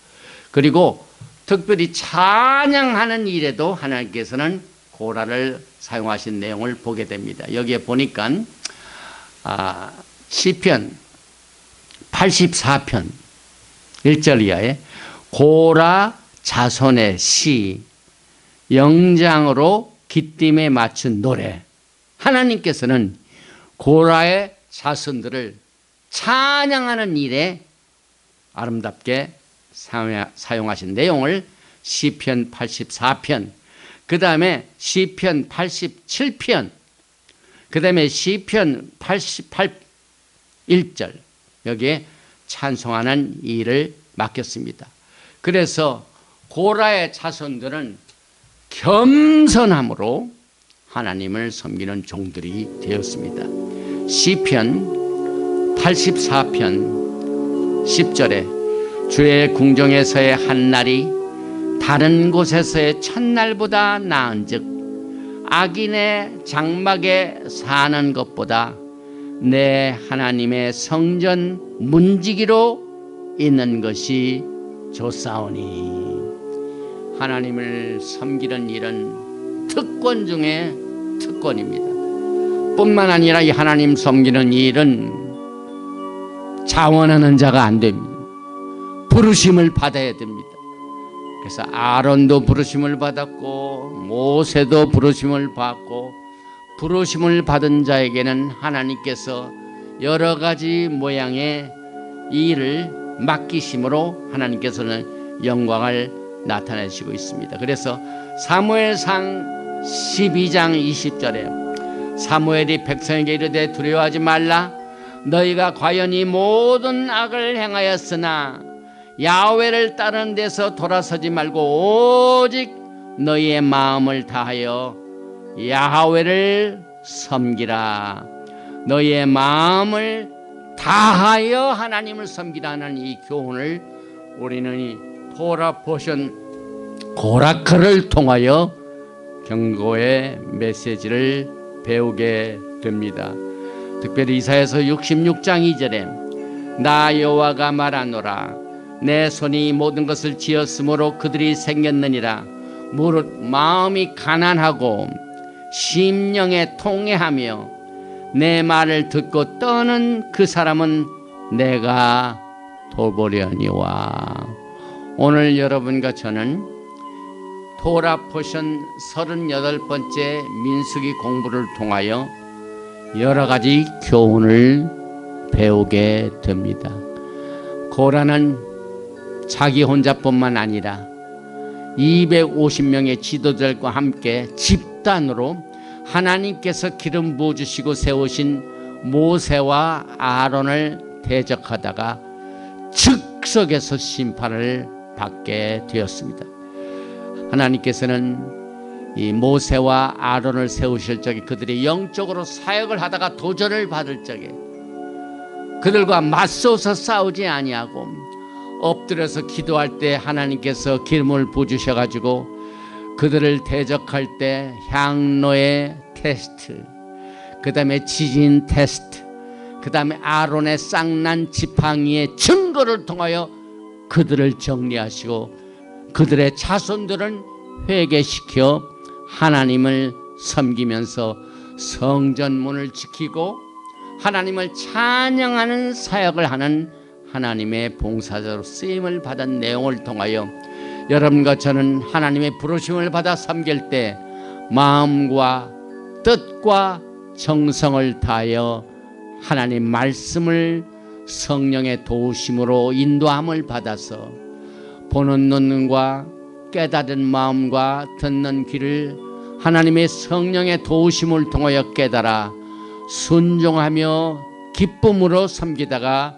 그리고 특별히 찬양하는 일에도 하나님께서는 고라를 사용하신 내용을 보게 됩니다. 여기에 보니까 시편 84편 1절 이하에 고라 자손의 시, 영장으로 기쁨에 맞춘 노래. 하나님께서는 고라의 자손들을 찬양하는 일에 아름답게 사용하신 내용을 시편 84편, 그 다음에 시편 87편, 그 다음에 시편 88 1절 여기에 찬송하는 일을 맡겼습니다. 그래서 고라의 자손들은 겸손함으로 하나님을 섬기는 종들이 되었습니다. 시편 84편 10절에 주의 궁정에서의 한 날이 다른 곳에서의 첫날보다 나은즉 악인의 장막에 사는 것보다 내 하나님의 성전 문지기로 있는 것이 좋사오니. 하나님을 섬기는 일은 특권 중에 특권입니다. 뿐만 아니라 이 하나님 섬기는 일은 자원하는 자가 안 됩니다. 부르심을 받아야 됩니다. 그래서 아론도 부르심을 받았고 모세도 부르심을 받고, 부르심을 받은 자에게는 하나님께서 여러 가지 모양의 일을 맡기심으로 하나님께서는 영광을 나타내시고 있습니다. 그래서 사무엘상 12장 20절에 사무엘이 백성에게 이르되 두려워하지 말라. 너희가 과연 이 모든 악을 행하였으나 야훼를 따르는 데서 돌아서지 말고 오직 너희의 마음을 다하여 야훼를 섬기라. 너희의 마음을 다하여 하나님을 섬기라는 이 교훈을 우리는 이 토라 포션 고라크를 통하여 경고의 메시지를 배우게 됩니다. 특별히 이사야서 66장 2절에 나 여호와가 말하노라. 내 손이 모든 것을 지었으므로 그들이 생겼느니라. 무릇 마음이 가난하고 심령에 통회하며 내 말을 듣고 떠는 그 사람은 내가 돌보려니와. 오늘 여러분과 저는 토라 포션 38번째 민수기 공부를 통하여 여러 가지 교훈을 배우게 됩니다. 고라는 자기 혼자뿐만 아니라 250명의 지도자들과 함께 집단으로 하나님께서 기름 부어주시고 세우신 모세와 아론을 대적하다가 즉석에서 심판을 받게 되었습니다. 하나님께서는 이 모세와 아론을 세우실 적에 그들이 영적으로 사역을 하다가 도전을 받을 적에 그들과 맞서서 싸우지 아니하고 엎드려서 기도할 때 하나님께서 기름을 부어주셔가지고 그들을 대적할 때 향로의 테스트, 그 다음에 지진 테스트, 그 다음에 아론의 쌍난 지팡이의 증거를 통하여 그들을 정리하시고 그들의 자손들은 회개시켜 하나님을 섬기면서 성전문을 지키고 하나님을 찬양하는 사역을 하는 하나님의 봉사자로 쓰임을 받은 내용을 통하여 여러분과 저는 하나님의 부르심을 받아 섬길 때 마음과 뜻과 정성을 다하여 하나님 말씀을 성령의 도우심으로 인도함을 받아서 보는 눈과 깨달은 마음과 듣는 귀를 하나님의 성령의 도우심을 통하여 깨달아 순종하며 기쁨으로 섬기다가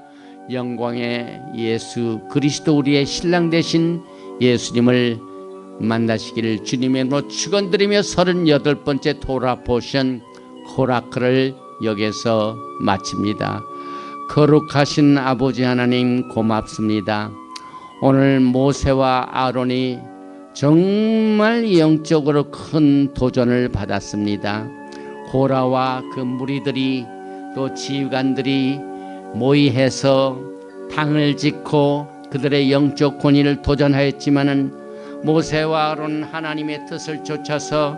영광의 예수 그리스도 우리의 신랑 되신 예수님을 만나시기를 주님의 이름으로 축원드리며 38번째 토라 포션 코라클을 여기서 마칩니다. 거룩하신 아버지 하나님 고맙습니다. 오늘 모세와 아론이 정말 영적으로 큰 도전을 받았습니다. 고라와 그 무리들이 또 지휘관들이 모의해서 당을 짓고 그들의 영적 권위를 도전하였지만은 모세와 아론 하나님의 뜻을 좇아서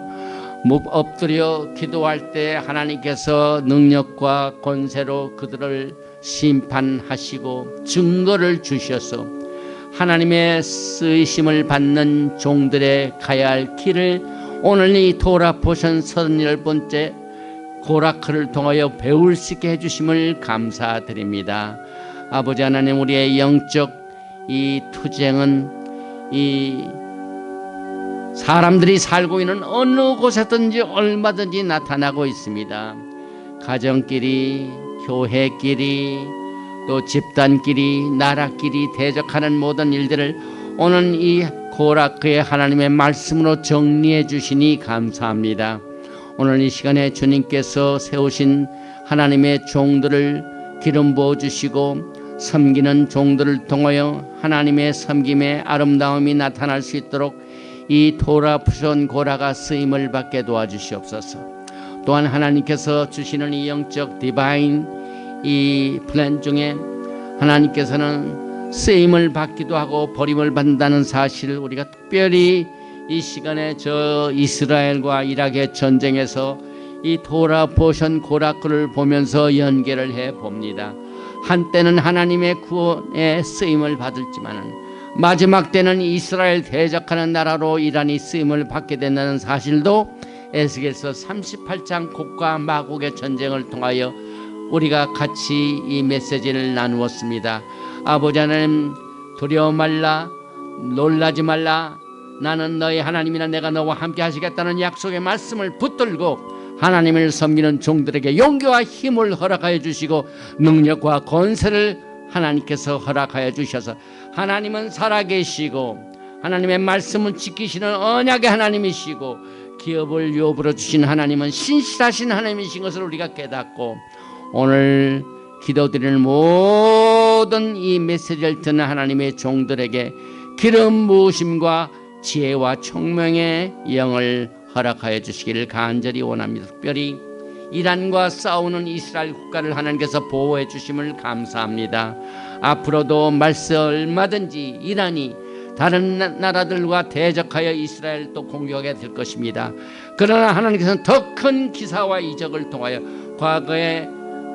엎드려 기도할 때 하나님께서 능력과 권세로 그들을 심판하시고 증거를 주셔서 하나님의 쓰이심을 받는 종들의 가야 할 길을 오늘 이 토라 포션 38번째 고라클을 통하여 배울 수 있게 해주심을 감사드립니다. 아버지 하나님, 우리의 영적 이 투쟁은 이 사람들이 살고 있는 어느 곳에든지 얼마든지 나타나고 있습니다. 가정끼리, 교회끼리, 또 집단끼리, 나라끼리 대적하는 모든 일들을 오늘 이 고라크의 하나님의 말씀으로 정리해 주시니 감사합니다. 오늘 이 시간에 주님께서 세우신 하나님의 종들을 기름 부어 주시고 섬기는 종들을 통하여 하나님의 섬김의 아름다움이 나타날 수 있도록 이 토라 푸션 고라가 쓰임을 받게 도와주시옵소서. 또한 하나님께서 주시는 이 영적 디바인 이 플랜 중에 하나님께서는 쓰임을 받기도 하고 버림을 받는다는 사실을 우리가 특별히 이 시간에 저 이스라엘과 이락의 전쟁에서 이 토라 포션 고라클을 보면서 연결을 해 봅니다. 한때는 하나님의 구원의 쓰임을 받을지만은 마지막 때는 이스라엘 대적하는 나라로 이란이 쓰임을 받게 된다는 사실도 에스겔서 38장 곡과 마곡의 전쟁을 통하여 우리가 같이 이 메시지를 나누었습니다. 아버지 하나님, 두려워 말라, 놀라지 말라. 나는 너희 하나님이나 내가 너와 함께 하시겠다는 약속의 말씀을 붙들고 하나님을 섬기는 종들에게 용기와 힘을 허락하여 주시고 능력과 권세를 하나님께서 허락하여 주셔서 하나님은 살아계시고 하나님의 말씀을 지키시는 언약의 하나님이시고 기업을 유업으로 주신 하나님은 신실하신 하나님이신 것을 우리가 깨닫고 오늘 기도드리는 모든 이 메시지를 듣는 하나님의 종들에게 기름 부으심과 지혜와 총명의 영을 허락하여 주시기를 간절히 원합니다. 특별히 이란과 싸우는 이스라엘 국가를 하나님께서 보호해 주심을 감사합니다. 앞으로도 말세 얼마든지 이란이 다른 나라들과 대적하여 이스라엘 또 공격하게 될 것입니다. 그러나 하나님께서는 더 큰 기사와 이적을 통하여 과거에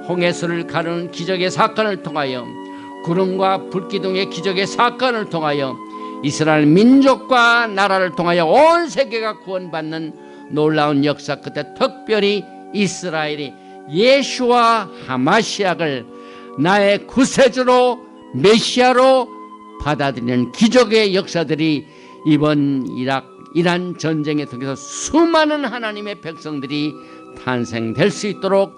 홍해수를 가르는 기적의 사건을 통하여 구름과 불기둥의 기적의 사건을 통하여 이스라엘 민족과 나라를 통하여 온 세계가 구원받는 놀라운 역사 끝에 특별히 이스라엘이 예수와 하마시약을 나의 구세주로 메시아로 받아들이는 기적의 역사들이 이번 이란 전쟁에 통해서 수많은 하나님의 백성들이 탄생될 수 있도록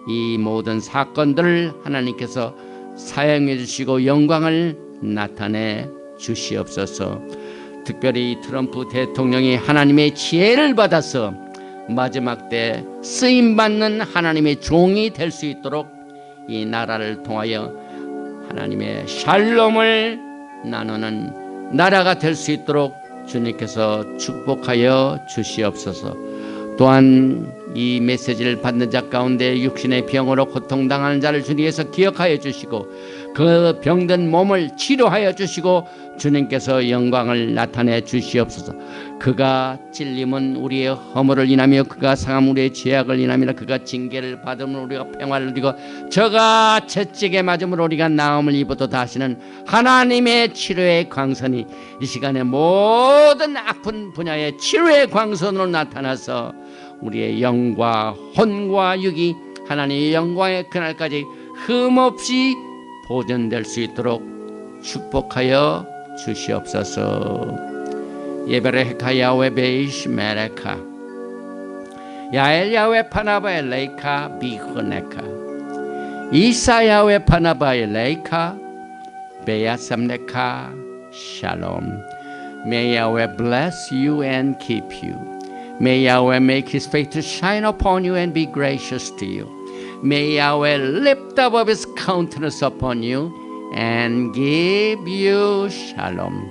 이 모든 사건들을 하나님께서 사용해 주시고 영광을 나타내 주시옵소서. 특별히 트럼프 대통령이 하나님의 지혜를 받아서 마지막 때 쓰임받는 하나님의 종이 될 수 있도록 이 나라를 통하여 하나님의 샬롬을 나누는 나라가 될 수 있도록 주님께서 축복하여 주시옵소서. 또한 이 메시지를 받는 자 가운데 육신의 병으로 고통당하는 자를 주님께서 기억하여 주시고 그 병든 몸을 치료하여 주시고 주님께서 영광을 나타내 주시옵소서. 그가 찔림은 우리의 허물을 인하며 그가 상함은 우리의 죄악을 인하며 그가 징계를 받음으로 우리가 평화를 누리고 저가 채찍에 맞음으로 우리가 나음을 입어도 하시는 하나님의 치료의 광선이 이 시간에 모든 아픈 분야의 치료의 광선으로 나타나서 우리의 영과 혼과 육이 하나님의 영광의 그날까지 흠없이 보존될 수 있도록 축복하여 주시옵소서. 예베레카 야훼 베이시 메레카 야엘 야훼 파나바에 레이카 비흐네카 이사 야훼 파나바에 레이카 베야삼네카 샬롬. May Yahweh bless you and keep you. May Yahweh make his face to shine upon you and be gracious to you. May Yahweh lift up his countenance upon you and give you shalom.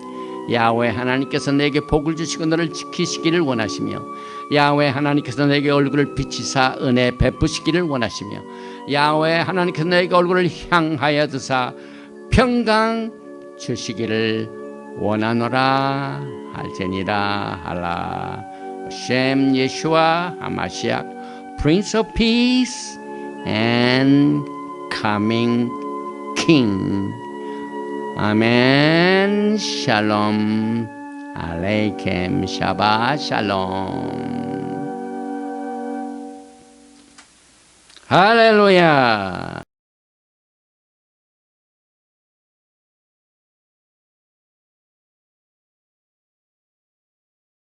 야훼 하나님께서 내게 복을 주시고 너를 지키시기를 원하시며 야훼 하나님께서 내게 얼굴을 비치사 은혜 베푸시기를 원하시며 야훼 하나님께서 내게 얼굴을 향하여 드사 평강 주시기를 원하노라 할지니라. 할라 셴 예슈아 하마시악 Prince of Peace and Coming King. 아멘. 샬롬 알레이켐 샤바 샬롬. 할렐루야.